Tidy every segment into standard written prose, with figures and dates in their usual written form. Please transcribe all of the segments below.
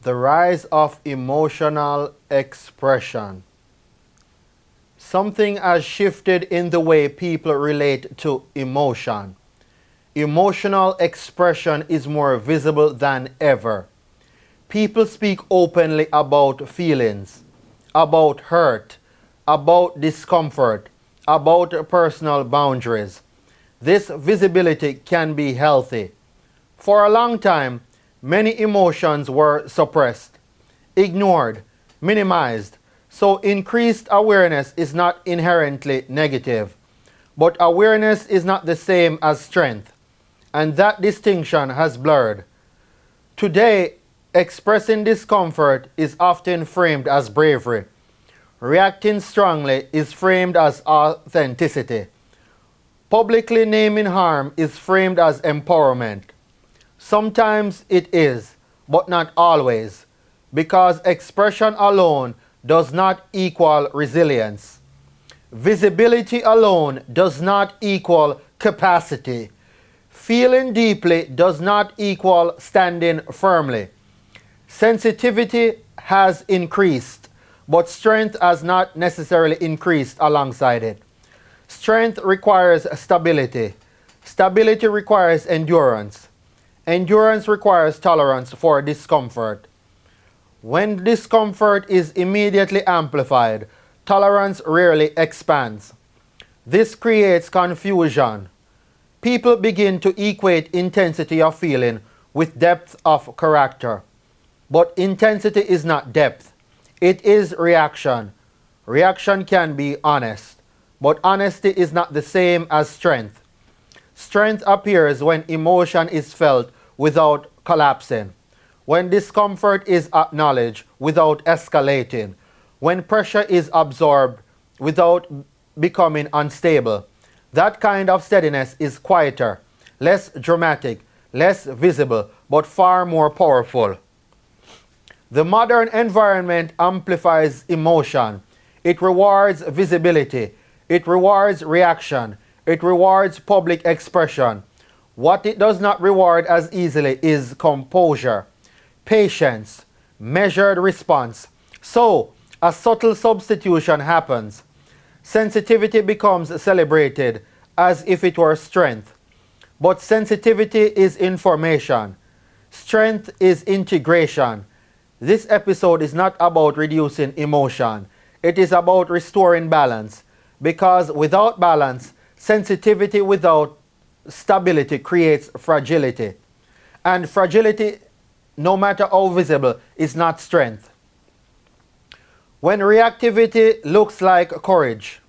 The rise of emotional expression. Something has shifted in the way people relate to emotion. Emotional expression is more visible than ever. People speak openly about feelings, about hurt, about discomfort, about personal boundaries. This visibility can be healthy. For a long time, many emotions were suppressed, ignored, minimized, so increased awareness is not inherently negative. But awareness is not the same as strength, and that distinction has blurred. Today, expressing discomfort is often framed as bravery. Reacting strongly is framed as authenticity. Publicly naming harm is framed as empowerment. Sometimes it is, but not always, because expression alone does not equal resilience. Visibility alone does not equal capacity. Feeling deeply does not equal standing firmly. Sensitivity has increased, but strength has not necessarily increased alongside it. Strength requires stability. Stability requires endurance. Endurance requires tolerance for discomfort. When discomfort is immediately amplified, tolerance rarely expands. This creates confusion. People begin to equate intensity of feeling with depth of character. But intensity is not depth. It is reaction. Reaction can be honest, but honesty is not the same as strength. Strength appears when emotion is felt without collapsing, when discomfort is acknowledged without escalating, when pressure is absorbed without becoming unstable. That kind of steadiness is quieter, less dramatic, less visible, but far more powerful. The modern environment amplifies emotion. It rewards visibility. It rewards reaction. It rewards public expression. What it does not reward as easily is composure, patience, measured response. So, a subtle substitution happens. Sensitivity becomes celebrated as if it were strength. But sensitivity is information. Strength is integration. This episode is not about reducing emotion. It is about restoring balance. Because without balance, sensitivity without stability creates fragility. And fragility, no matter how visible, is not strength. When reactivity looks like courage,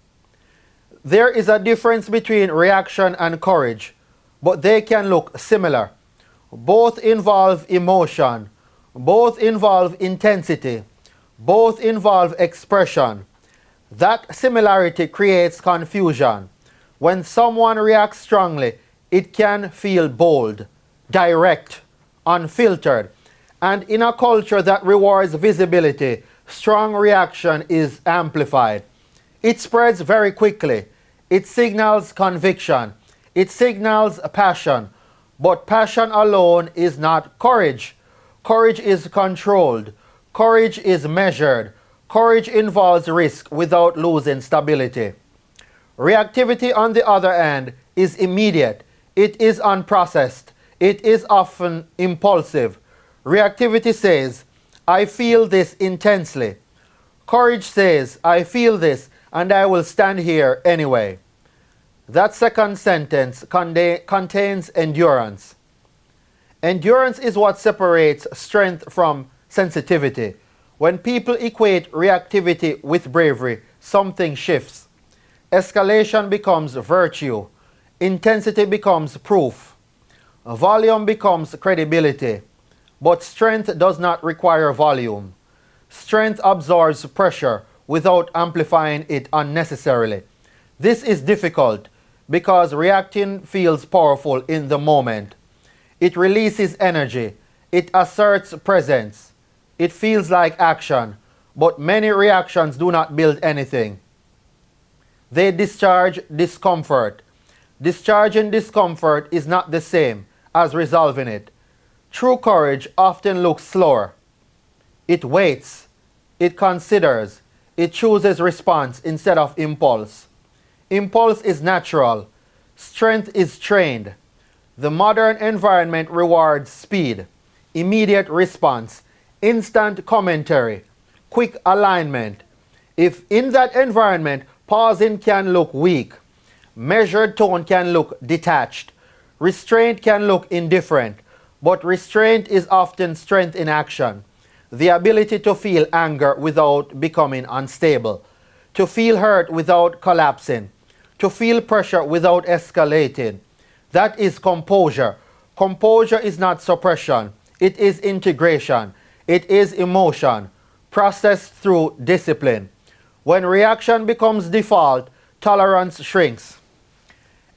there is a difference between reaction and courage, but they can look similar. Both involve emotion, both involve intensity, both involve expression. That similarity creates confusion. When someone reacts strongly, it can feel bold, direct, unfiltered. And in a culture that rewards visibility, strong reaction is amplified. It spreads very quickly. It signals conviction. It signals passion. But passion alone is not courage. Courage is controlled. Courage is measured. Courage involves risk without losing stability. Reactivity, on the other hand, is immediate. It is unprocessed. It is often impulsive. Reactivity says, I feel this intensely. Courage says, I feel this and I will stand here anyway. That second sentence contains endurance. Endurance is what separates strength from sensitivity. When people equate reactivity with bravery, something shifts. Escalation becomes virtue. Intensity becomes proof. Volume becomes credibility. But strength does not require volume. Strength absorbs pressure without amplifying it unnecessarily. This is difficult because reacting feels powerful in the moment. It releases energy. It asserts presence. It feels like action. But many reactions do not build anything. They discharge discomfort. Discharging discomfort is not the same as resolving it. True courage often looks slower. It waits, it considers, it chooses response instead of impulse. Impulse is natural, strength is trained. The modern environment rewards speed, immediate response, instant commentary, quick alignment. If in that environment, pausing can look weak, measured tone can look detached, restraint can look indifferent, but restraint is often strength in action. The ability to feel anger without becoming unstable, to feel hurt without collapsing, to feel pressure without escalating. That is composure. Composure is not suppression. It is integration. It is emotion, processed through discipline. When reaction becomes default, tolerance shrinks.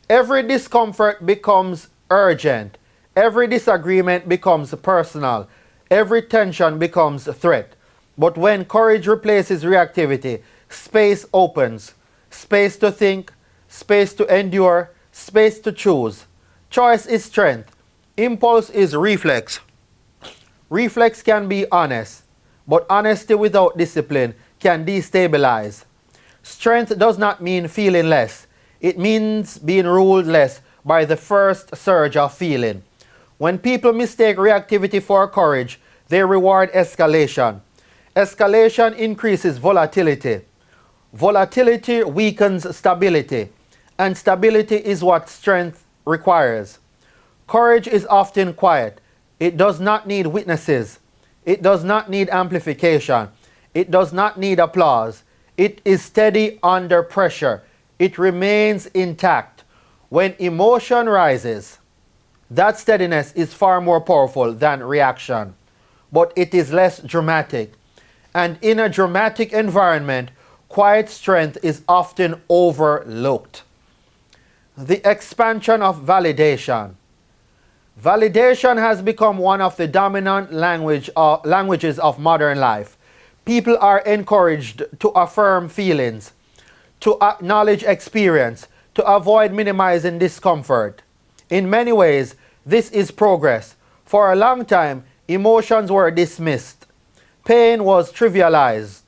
Every discomfort becomes urgent. Every disagreement becomes personal. Every tension becomes a threat. But when courage replaces reactivity, space opens. Space to think, space to endure, space to choose. Choice is strength. Impulse is reflex. Reflex can be honest, but honesty without discipline can destabilize. Strength does not mean feeling less. It means being ruled less by the first surge of feeling. When people mistake reactivity for courage, they reward escalation. Escalation increases volatility. Volatility weakens stability, and stability is what strength requires. Courage is often quiet. It does not need witnesses. It does not need amplification. It does not need applause. It is steady under pressure. It remains intact. When emotion rises, that steadiness is far more powerful than reaction, but it is less dramatic. And in a dramatic environment, quiet strength is often overlooked. The expansion of validation. Validation has become one of the dominant languages of modern life. People are encouraged to affirm feelings, to acknowledge experience, to avoid minimizing discomfort. In many ways, this is progress. For a long time, emotions were dismissed. Pain was trivialized.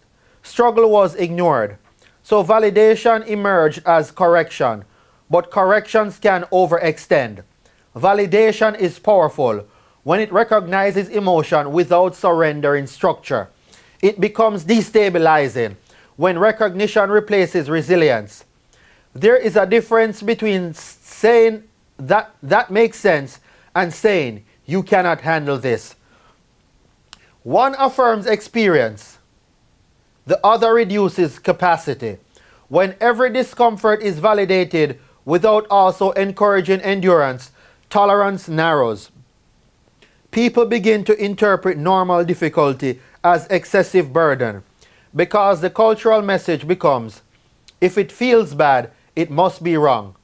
Struggle was ignored. So validation emerged as correction, but corrections can overextend. Validation is powerful when it recognizes emotion without surrendering structure. It becomes destabilizing when recognition replaces resilience. There is a difference between saying that makes sense and saying you cannot handle this. One affirms experience, the other reduces capacity. When every discomfort is validated without also encouraging endurance, tolerance narrows. People begin to interpret normal difficulty as excessive burden because the cultural message becomes, if it feels bad, it must be wrong.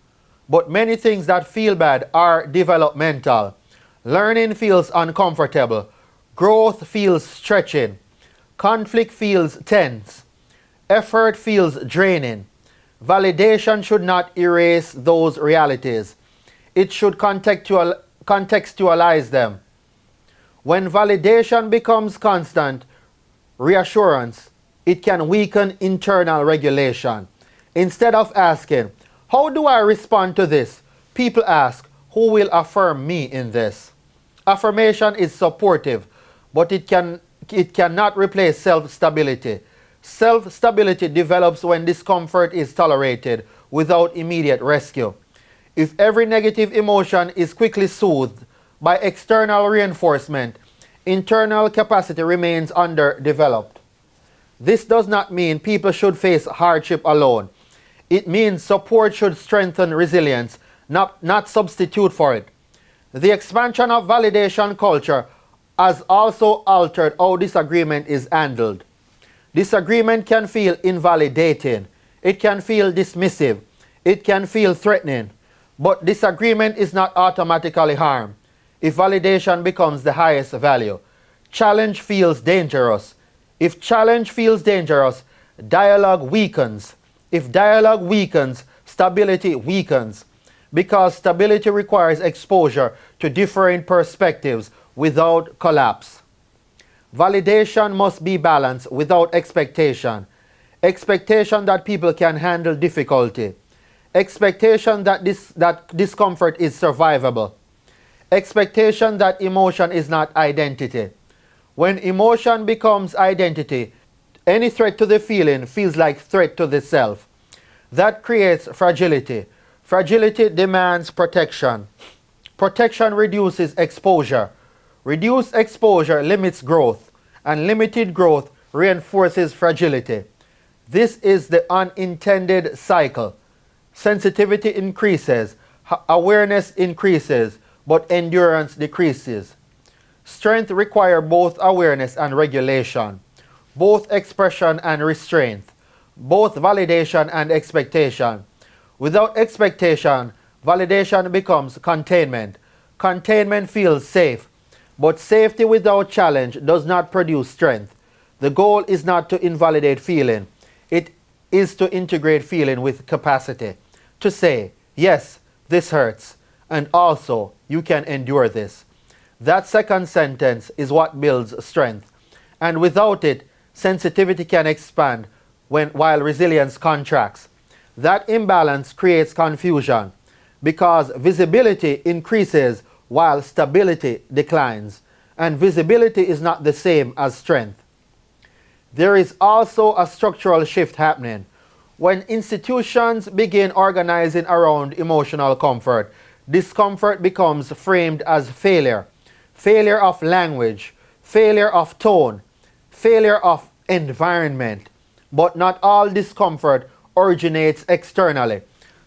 But many things that feel bad are developmental. Learning feels uncomfortable. Growth feels stretching. Conflict feels tense. Effort feels draining. Validation should not erase those realities. It should contextualize them. When validation becomes constant reassurance, it can weaken internal regulation. Instead of asking, how do I respond to this? People ask, who will affirm me in this? Affirmation is supportive, but it cannot replace self-stability. Self-stability develops when discomfort is tolerated without immediate rescue. If every negative emotion is quickly soothed by external reinforcement, internal capacity remains underdeveloped. This does not mean people should face hardship alone. It means support should strengthen resilience, not substitute for it. The expansion of validation culture has also altered how disagreement is handled. Disagreement can feel invalidating. It can feel dismissive. It can feel threatening. But disagreement is not automatically harm if validation becomes the highest value. Challenge feels dangerous. If challenge feels dangerous, dialogue weakens. If dialogue weakens, stability weakens. Because stability requires exposure to differing perspectives without collapse. Validation must be balanced without expectation. Expectation that people can handle difficulty. Expectation that discomfort is survivable. Expectation that emotion is not identity. When emotion becomes identity, any threat to the feeling feels like threat to the self. That creates fragility. Fragility demands protection. Protection reduces exposure. Reduced exposure limits growth, and limited growth reinforces fragility. This is the unintended cycle. Sensitivity increases, awareness increases, but endurance decreases. Strength requires both awareness and regulation, both expression and restraint, both validation and expectation. Without expectation, validation becomes containment. Containment feels safe, but safety without challenge does not produce strength. The goal is not to invalidate feeling. It is to integrate feeling with capacity. To say, yes, this hurts, and also, you can endure this. That second sentence is what builds strength. And without it, sensitivity can expand while resilience contracts. That imbalance creates confusion because visibility increases while stability declines. And visibility is not the same as strength. There is also a structural shift happening. When institutions begin organizing around emotional comfort, discomfort becomes framed as failure. Failure of language, failure of tone, failure of environment. But not all discomfort originates externally.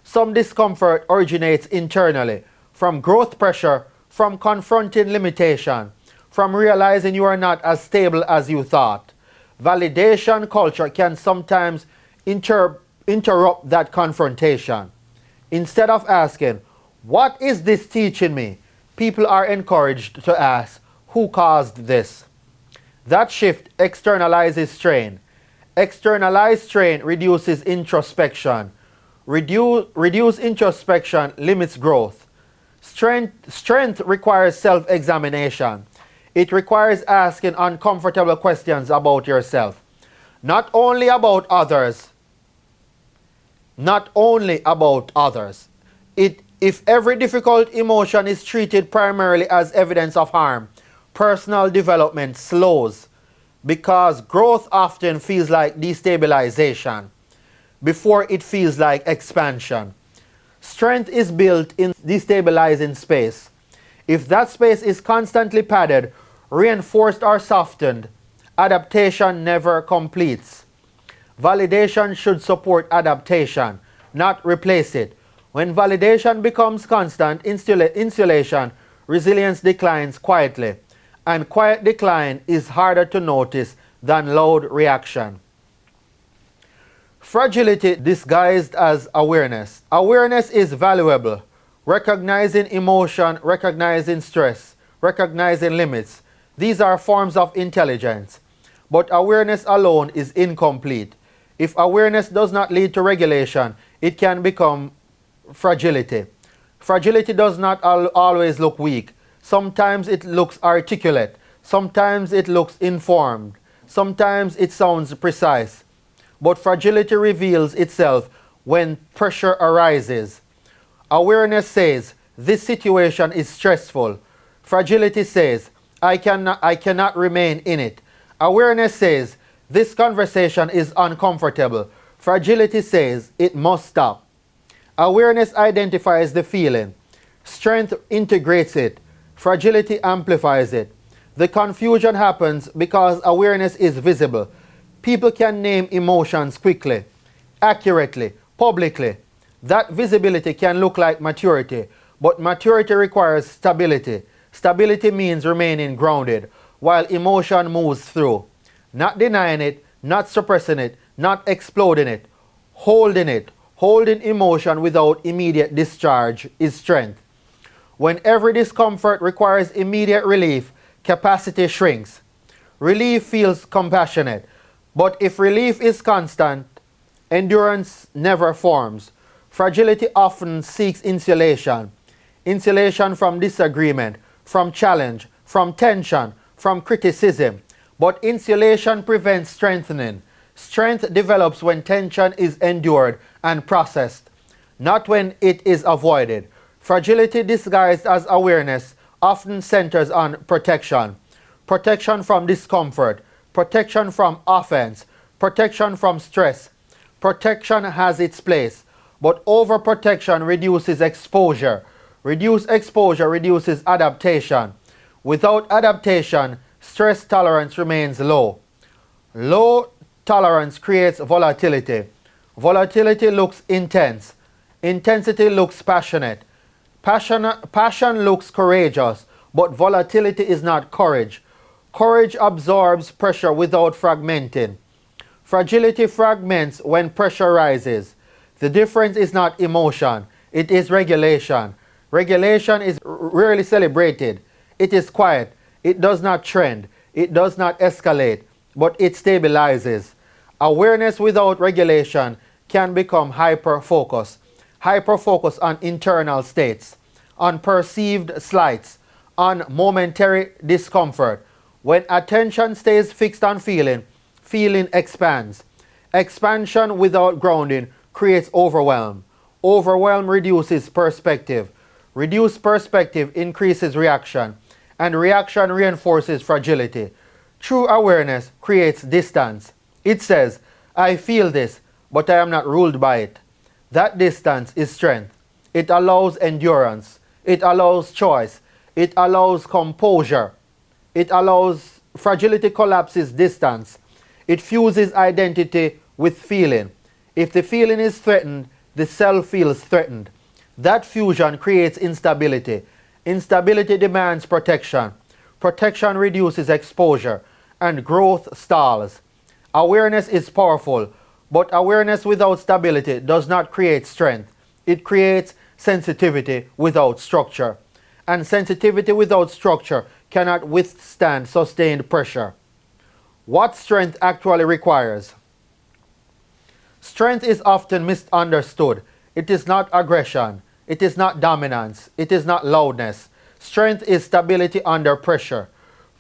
Some discomfort originates internally, from growth pressure, from confronting limitation, from realizing you are not as stable as you thought. Validation culture can sometimes interrupt that confrontation. Instead of asking, what is this teaching me? People are encouraged to ask, who caused this? That shift externalizes strain. Externalized strain reduces introspection. Reduce introspection limits growth. Strength requires self-examination. It requires asking uncomfortable questions about yourself. Not only about others. Not only about others. If every difficult emotion is treated primarily as evidence of harm, personal development slows because growth often feels like destabilization before it feels like expansion. Strength is built in destabilizing space. If that space is constantly padded, reinforced or softened, adaptation never completes. Validation should support adaptation, not replace it. When validation becomes constant insulation, resilience declines quietly, and quiet decline is harder to notice than loud reaction. Fragility disguised as awareness. Awareness is valuable. Recognizing emotion, recognizing stress, recognizing limits. These are forms of intelligence. But awareness alone is incomplete. If awareness does not lead to regulation, it can become fragility. Fragility does not always look weak. Sometimes it looks articulate. Sometimes it looks informed. Sometimes it sounds precise. But fragility reveals itself when pressure arises. Awareness says, this situation is stressful. Fragility says, I cannot remain in it. Awareness says, this conversation is uncomfortable. Fragility says, it must stop. Awareness identifies the feeling. Strength integrates it. Fragility amplifies it. The confusion happens because awareness is visible. People can name emotions quickly, accurately, publicly. That visibility can look like maturity, but maturity requires stability. Stability means remaining grounded while emotion moves through. Not denying it, not suppressing it, not exploding it. Holding it. Holding emotion without immediate discharge is strength. When every discomfort requires immediate relief, capacity shrinks. Relief feels compassionate. But if relief is constant, endurance never forms. Fragility often seeks insulation. Insulation from disagreement, from challenge, from tension, from criticism. But insulation prevents strengthening. Strength develops when tension is endured and processed, not when it is avoided. Fragility disguised as awareness often centers on protection. Protection from discomfort, protection from offense, protection from stress. Protection has its place, but overprotection reduces exposure. Reduced exposure reduces adaptation. Without adaptation, stress tolerance remains low. Low tolerance creates volatility. Volatility looks intense. Intensity looks passionate. Passion looks courageous, but volatility is not courage. Courage absorbs pressure without fragmenting. Fragility fragments when pressure rises. The difference is not emotion, it is regulation. Regulation is rarely celebrated. It is quiet. It does not trend. It does not escalate, but it stabilizes. Awareness without regulation can become hyper-focus. Hyper-focus on internal states, on perceived slights, on momentary discomfort. When attention stays fixed on feeling, feeling expands. Expansion without grounding creates overwhelm. Overwhelm reduces perspective. Reduced perspective increases reaction, and reaction reinforces fragility. True awareness creates distance. It says, I feel this, but I am not ruled by it. That distance is strength. It allows endurance. It allows choice. It allows composure. It allows fragility collapses distance. It fuses identity with feeling. If the feeling is threatened, the self feels threatened. That fusion creates instability. Instability demands protection. Protection reduces exposure, and growth stalls. Awareness is powerful, but awareness without stability does not create strength. It creates sensitivity without structure. And sensitivity without structure cannot withstand sustained pressure. What strength actually requires? Strength is often misunderstood. It is not aggression. It is not dominance. It is not loudness. Strength is stability under pressure.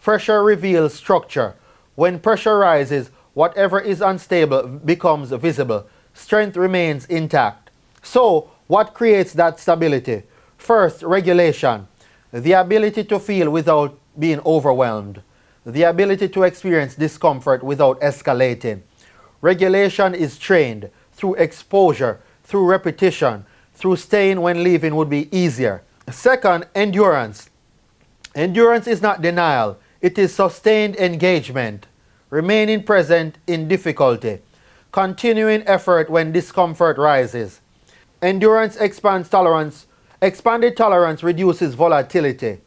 Pressure reveals structure. When pressure rises, whatever is unstable becomes visible. Strength remains intact. So, what creates that stability? First, regulation. The ability to feel without being overwhelmed. The ability to experience discomfort without escalating. Regulation is trained through exposure, through repetition, through staying when leaving would be easier. Second, endurance. Endurance is not denial. It is sustained engagement, remaining present in difficulty, continuing effort when discomfort rises. Endurance expands tolerance. Expanded tolerance reduces volatility.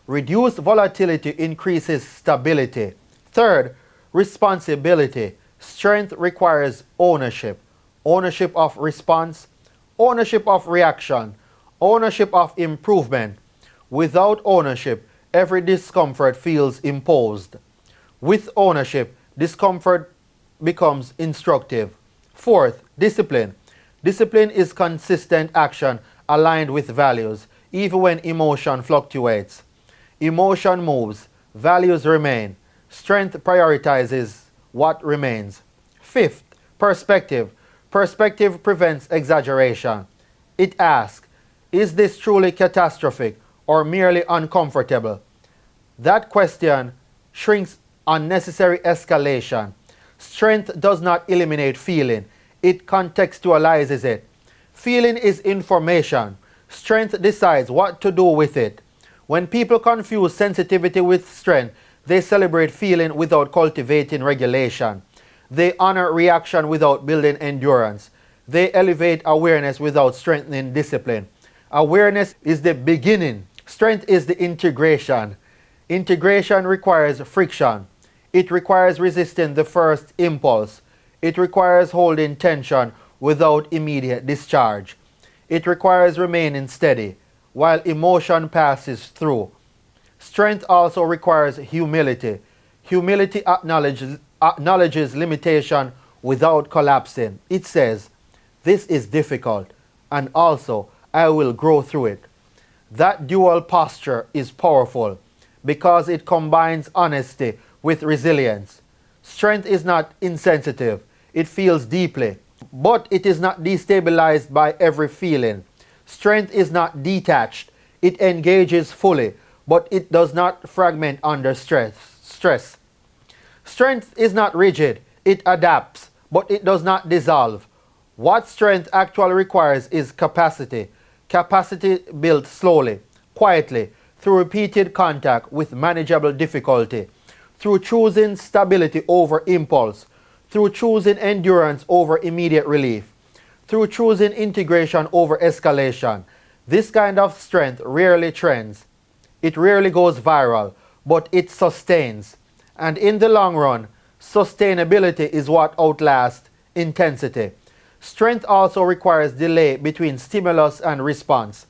Reduced volatility increases stability. Third, responsibility. Strength requires ownership. Ownership of response, ownership of reaction, ownership of improvement. Without ownership, every discomfort feels imposed. With ownership, discomfort becomes instructive. Fourth, discipline. Discipline is consistent action aligned with values, even when emotion fluctuates. Emotion moves, values remain. Strength prioritizes what remains. Fifth, perspective. Perspective prevents exaggeration. It asks, is this truly catastrophic or merely uncomfortable? That question shrinks unnecessary escalation. Strength does not eliminate feeling, it contextualizes it. Feeling is information. Strength decides what to do with it. When people confuse sensitivity with strength, they celebrate feeling without cultivating regulation. They honor reaction without building endurance. They elevate awareness without strengthening discipline. Awareness is the beginning. Strength is the integration. Integration requires friction. It requires resisting the first impulse. It requires holding tension without immediate discharge. It requires remaining steady while emotion passes through. Strength also requires humility. Humility acknowledges limitation without collapsing. It says, this is difficult, and also I will grow through it. That dual posture is powerful because it combines honesty with resilience. Strength is not insensitive. It feels deeply, but it is not destabilized by every feeling. Strength is not detached. It engages fully, but it does not fragment under stress. Strength is not rigid. It adapts, but it does not dissolve. What strength actually requires is capacity. Capacity built slowly, quietly, through repeated contact with manageable difficulty, through choosing stability over impulse, through choosing endurance over immediate relief, through choosing integration over escalation. This kind of strength rarely trends. It rarely goes viral, but it sustains. And in the long run, sustainability is what outlasts intensity. Strength also requires delay between stimulus and response.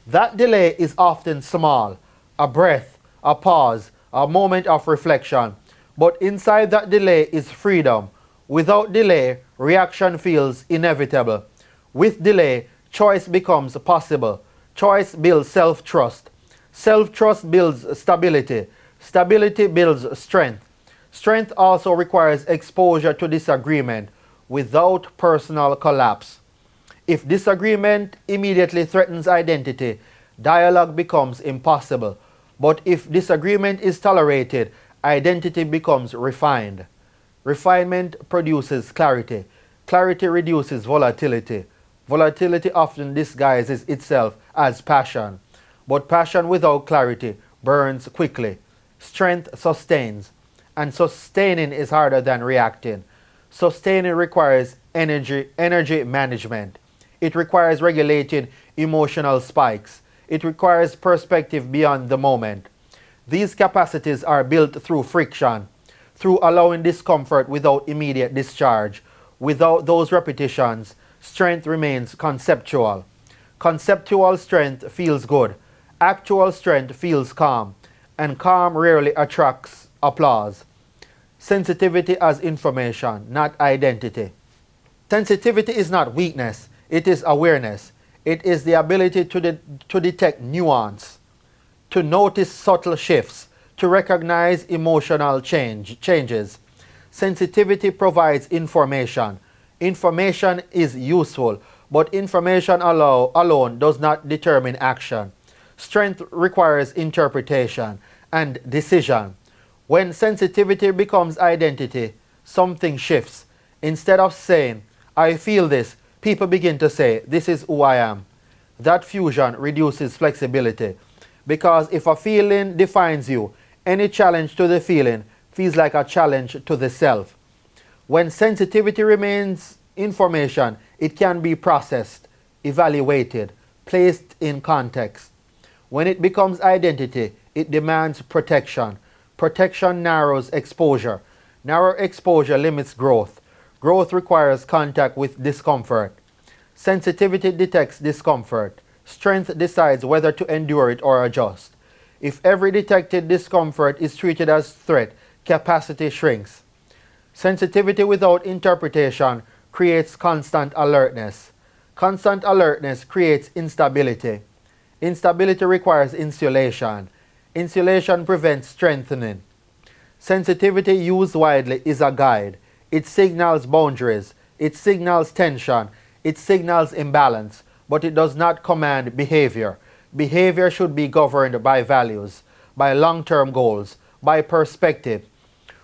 That delay is often small, a breath, a pause, a moment of reflection. But inside that delay is freedom. Without delay, reaction feels inevitable. With delay, choice becomes possible. Choice builds self-trust. Self-trust builds stability. Stability builds strength. Strength also requires exposure to disagreement without personal collapse. If disagreement immediately threatens identity, dialogue becomes impossible. But if disagreement is tolerated, identity becomes refined. Refinement produces clarity. Clarity reduces volatility. Volatility often disguises itself as passion. But passion without clarity burns quickly. Strength sustains. And sustaining is harder than reacting. Sustaining requires energy management. It requires regulating emotional spikes. It requires perspective beyond the moment. These capacities are built through friction, through allowing discomfort without immediate discharge. Without those repetitions, strength remains conceptual. Conceptual strength feels good. Actual strength feels calm. And calm rarely attracts applause. Sensitivity as information, not identity. Sensitivity is not weakness, it is awareness. It is the ability to detect nuance, to notice subtle shifts, to recognize emotional changes. Sensitivity provides information. Information is useful, but information alone does not determine action. Strength requires interpretation and decision. When sensitivity becomes identity, something shifts. Instead of saying, I feel this, people begin to say, this is who I am. That fusion reduces flexibility. Because if a feeling defines you, any challenge to the feeling feels like a challenge to the self. When sensitivity remains information, it can be processed, evaluated, placed in context. When it becomes identity, it demands protection. Protection narrows exposure. Narrow exposure limits growth. Growth requires contact with discomfort. Sensitivity detects discomfort. Strength decides whether to endure it or adjust. If every detected discomfort is treated as threat, capacity shrinks. Sensitivity without interpretation creates constant alertness. Constant alertness creates instability. Instability requires insulation. Insulation prevents strengthening. Sensitivity used widely is a guide. It signals boundaries. It signals tension. It signals imbalance. But it does not command behavior. Behavior should be governed by values, by long-term goals, by perspective.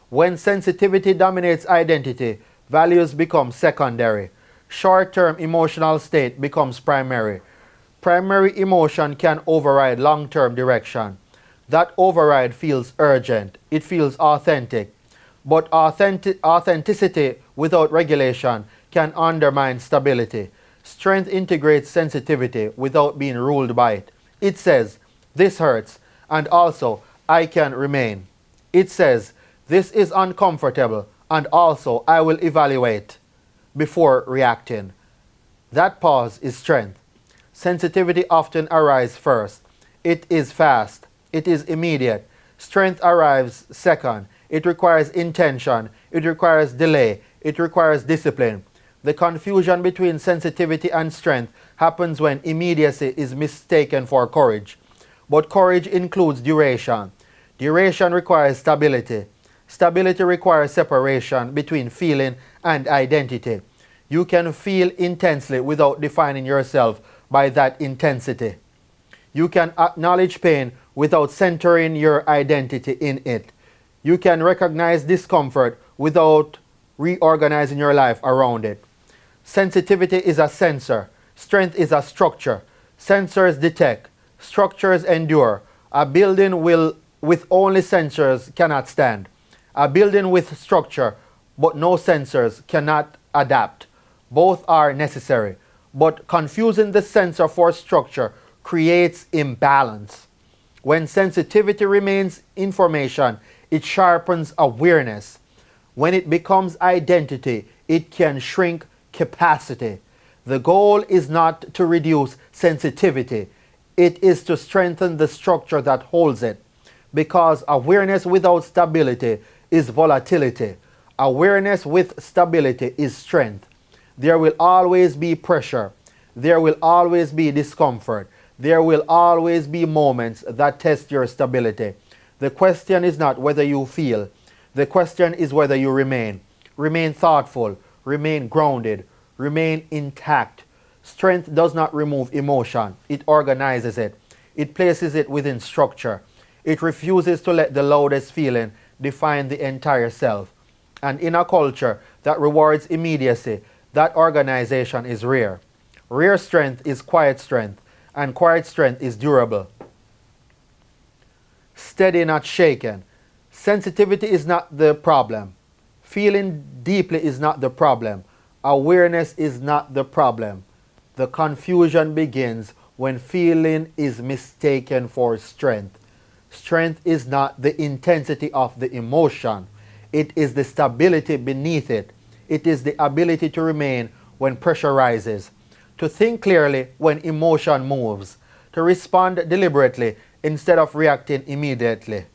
When sensitivity dominates identity, values become secondary. Short-term emotional state becomes primary. Primary emotion can override long-term direction. That override feels urgent. It feels authentic. But authenticity without regulation can undermine stability. Strength integrates sensitivity without being ruled by it. It says, this hurts, and also, I can remain. It says, this is uncomfortable, and also, I will evaluate before reacting. That pause is strength. Sensitivity often arrives first. It is fast. It is immediate. Strength arrives second. It requires intention. It requires delay. It requires discipline. The confusion between sensitivity and strength happens when immediacy is mistaken for courage. But courage includes duration. Duration requires stability. Stability requires separation between feeling and identity. You can feel intensely without defining yourself by that intensity. You can acknowledge pain without centering your identity in it. You can recognize discomfort without reorganizing your life around it. Sensitivity is a sensor. Strength is a structure. Sensors detect. Structures endure. A building with only sensors cannot stand. A building with structure but no sensors cannot adapt. Both are necessary, but confusing the sensor for structure creates imbalance. When sensitivity remains information, it sharpens awareness. When it becomes identity, it can shrink capacity. The goal is not to reduce sensitivity. It is to strengthen the structure that holds it. Because awareness without stability is volatility. Awareness with stability is strength. There will always be pressure. There will always be discomfort. There will always be moments that test your stability. The question is not whether you feel. The question is whether you remain. Remain thoughtful. Remain grounded. Remain intact. Strength does not remove emotion. It organizes it. It places it within structure. It refuses to let the loudest feeling define the entire self. And in a culture that rewards immediacy, that organization is rare. Rare strength is quiet strength, and quiet strength is durable. Steady, not shaken. Sensitivity is not the problem. Feeling deeply is not the problem. Awareness is not the problem. The confusion begins when feeling is mistaken for strength. Strength is not the intensity of the emotion. It is the stability beneath it. It is the ability to remain when pressure rises, to think clearly when emotion moves, to respond deliberately instead of reacting immediately.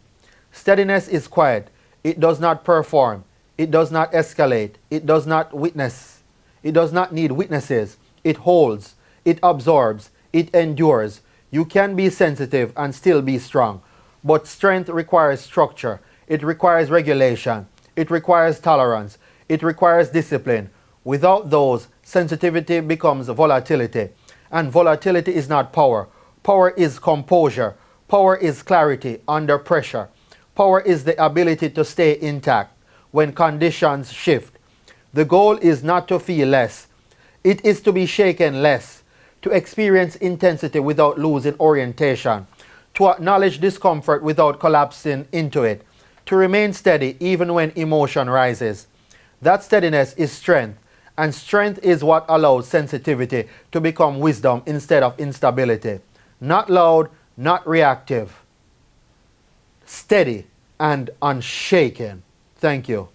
Steadiness is quiet. It does not perform. It does not escalate. It does not witness. It does not need witnesses. It holds. It absorbs. It endures. You can be sensitive and still be strong. But strength requires structure. It requires regulation. It requires tolerance. It requires discipline. Without those, sensitivity becomes volatility. And volatility is not power. Power is composure. Power is clarity under pressure. Power is the ability to stay intact when conditions shift. The goal is not to feel less. It is to be shaken less, to experience intensity without losing orientation, to acknowledge discomfort without collapsing into it, to remain steady even when emotion rises. That steadiness is strength, and strength is what allows sensitivity to become wisdom instead of instability. Not loud, not reactive. Steady and unshaken. Thank you.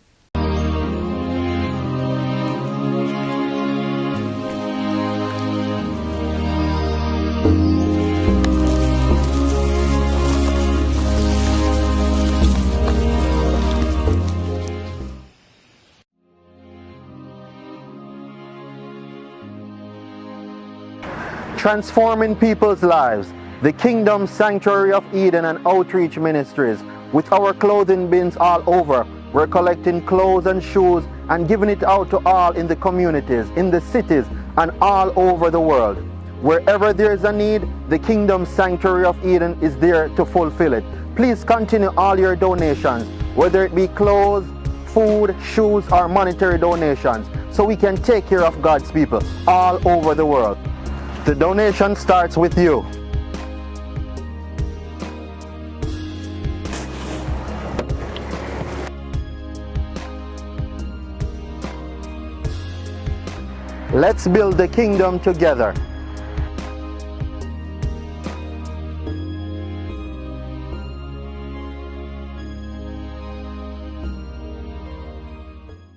Transforming people's lives. The Kingdom Sanctuary of Eden and Outreach Ministries. With our clothing bins all over, we're collecting clothes and shoes and giving it out to all in the communities, in the cities, and all over the world. Wherever there's a need, the Kingdom Sanctuary of Eden is there to fulfill it. Please continue all your donations, whether it be clothes, food, shoes, or monetary donations, so we can take care of God's people all over the world. The donation starts with you. Let's build the kingdom together.